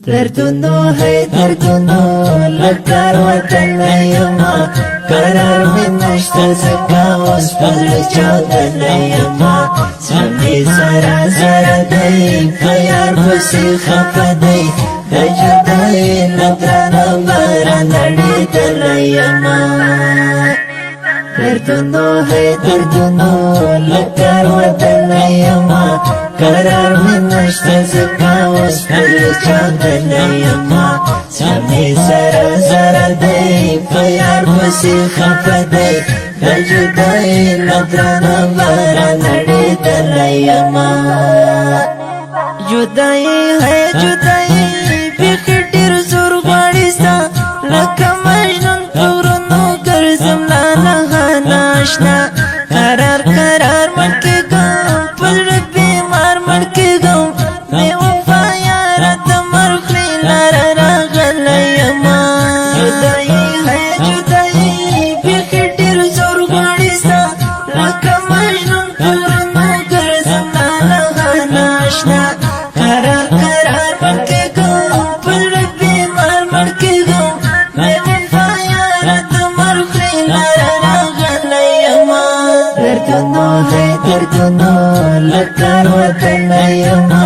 دردونو ہے دردونو لکار وطن یما قرار من نشتا زکا اس پزر چودن یما سمی سرا سرا دی پیار بسی خف دی دجدائی نتران بارا نڑی دل یما دردونو ہے دردونو لکار وطن یما قرار من نشتا زکا اس پزر چودن یما سمی سرا سرا دی پیار بسی خف دی دجدائی نتران بارا نڑی دل یما جدائی ہے جدائی بیخی ڈیر زور غاڑیستا لکا مجنون پورنو گرزم لالا ناشنا قرار قرار مڑکی گم پزر بیمار مڑکی گم بے وفا یارت مرخلی لارا راغل یما جدائی ہے جدائی بیخی ڈیر زور غاڑیستا لکا مجنون پورنو گرزم لالا ناشنا قرار قرار مڑکی گم پزر بیمار مڑکی گم بے وفا یارت مرخلی لارا راغل یما دردونو ہے دردونو لکار وطن یما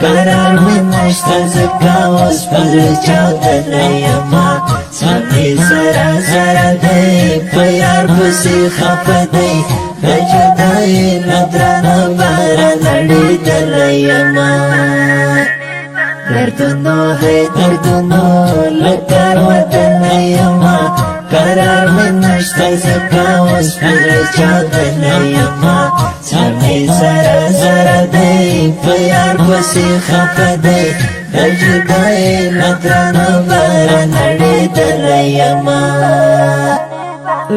قرار من نشتا زکا اس پزر چودن یما سمی سرا سرا دی پیار بسی خف دی دجدائی نتران بارا نڑی دل یما دردونو ہے دردونو لکار وطن یما قرار من نشتا زکا اس پزر چودن یما سمی سرا سرا دی پیار بسی خف دی دجدائی نتران بارا نڑی دل یما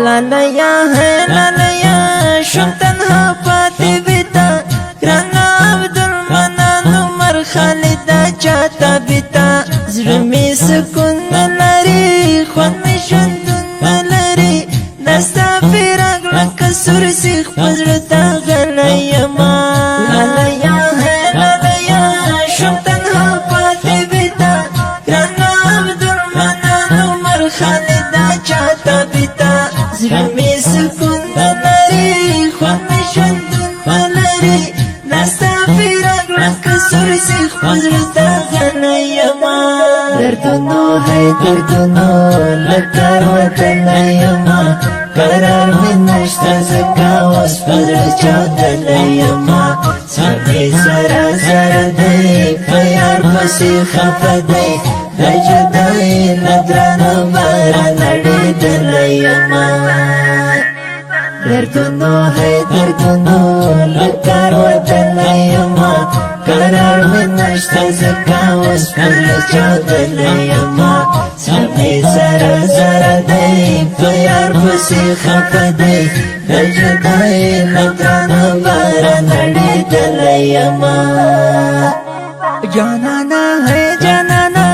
لالیا ہے لالیا شم تنہا پاتی بیتا رانا عبدالمنان عمر خالدہ چاہتا بیتا زرمی سکون نلاری خون میں شندون نلاری نستا پیراغ لکا سور سیخ پزرتا غل یما لالیا ہے لالیا شم تنہا پاتی بیتا رانا عبدالمنان عمر خالدہ چاہتا بیتا زرمی سکون نلاری خون میں شندون نلاری نستا پیراغ لکا سور سیخ پزرتا غل یما دردونو ہے دردونو لکار وطن یما قرار من نشتا زکا اس پزر چودن یما سمی سرا سرا دی پیار بسی خف دی دجدائی نتران بارا نڑی دل یما دردونو ہے دردونو لکار وطن یما قرار من نشتا زکا اس پزر چودن یما سمی سرا سرا دی پیار بسی خف دی دجدائی نتران بارا نڑی دل یما جانانا ہے جانانا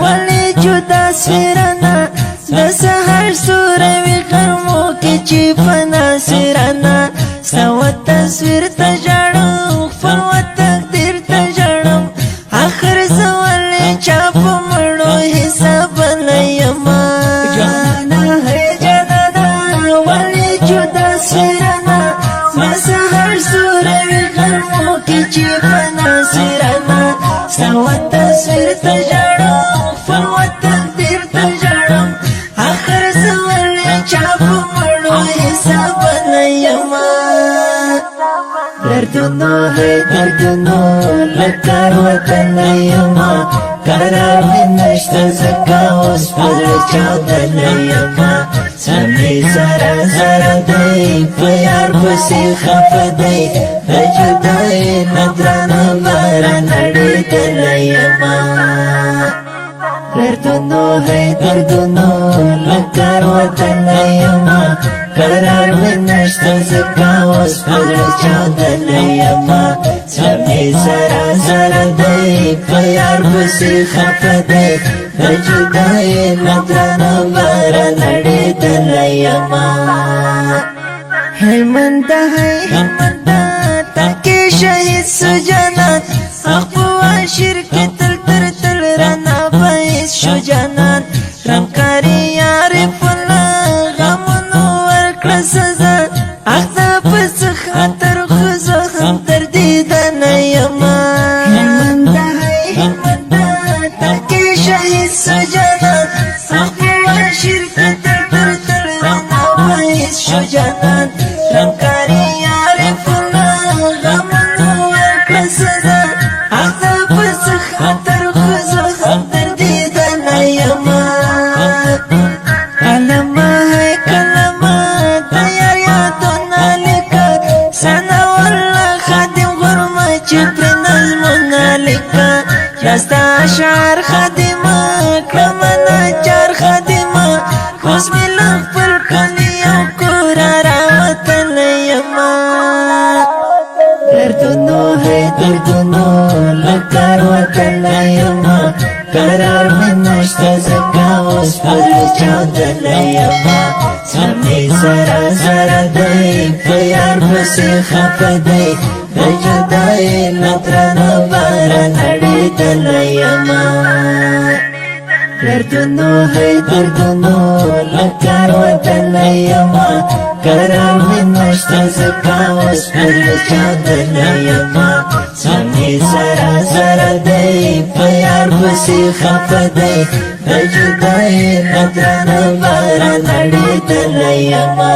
ولی جدا سیرانا دسہر سوروی غرمو کی چیپنا سیرانا سوات تصویر تجاڑم فروات تقدیر تجاڑم آخر سوالی چاپ مڑو حساب لیما جانا ہے جانا ولی جدا سیرانا مسہر سوروی غرمو کی چیپنا سیرانا سوات تصویر تجاڑم فروات تقدیر تجاڑم آخر سوالی چاپ مڑو حساب لیما دردونو ہے دردونو لکار وطن یما قرار من نشتا زکا اس پزر چودن یما سمی سرا سرا دی پیار بسی خف دی دجدائی نتران بارا نڑی دل یما دردونو ہے دردونو لکار وطن یما قرار من نشتا زکا اس پزر چودن یما سمی سرا سرا دی پیار بسی خف دی دجدائی نتران بارا نڑی دل یما ہیمندہ ہے ہیمندہ تاکہ شہید سجانا اقوى شركة تل تل تل رانا تکی شهید سجانا اخوان شرکت تر نوائز شجانا رمکاری عارفنا غمونو ورکسنا حقا پس خطر خوزو خطر دیدن ایما کلمه ہے کلمه تیار یادونا لکا سانا والله خادم غرمه چپر نظمونا لکا یاستا اشعار خادمه کلمه نجار خادمه خوز می لغفر کنی او کورا راوطن یما دردونو ہے دردونو لکار وطن یما قرار من نشتا زکا اس پر چاودن یما سمی سرا سرا دی پیار بسی خف دی جدائی لطرنا بارا نڑی دن یما دردونو ہے دردونو لکار وطن یما قرار من نشتا زکا اس پر چاودن یما سمی سرا سرا دی پیار بسی خف دی جدائی لطرنا بارا نڑی دن یما